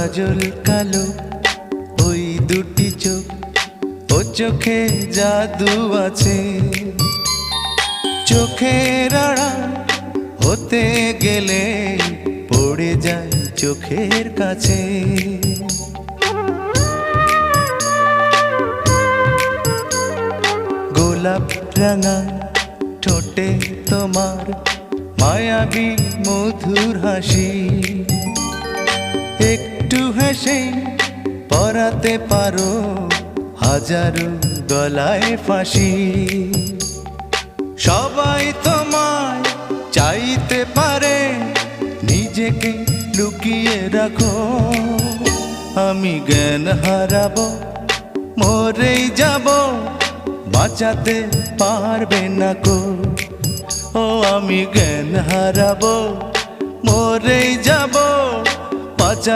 কাজল কালো ওই দুটি চোখ, ও চোখে জাদু আছে। চোখের আড়াল হতে গেলে পড়ে যায় চোখের কাছে। গোলাপ রাঙা ঠোঁটে তোমার মায়াবী মধুর হাসি, একটু হেসে পরাতে পারো হাজারো গলায় ফাঁসি। সবাই তোমায় চাইতে পারে, নিজেকে লুকিয়ে রাখো। আমি জ্ঞান হারাবো, মরেই যাব, বাঁচাতে পারবে না কো। ও আমি জ্ঞান হারাবো, মরেই যাব, বাঁচাতে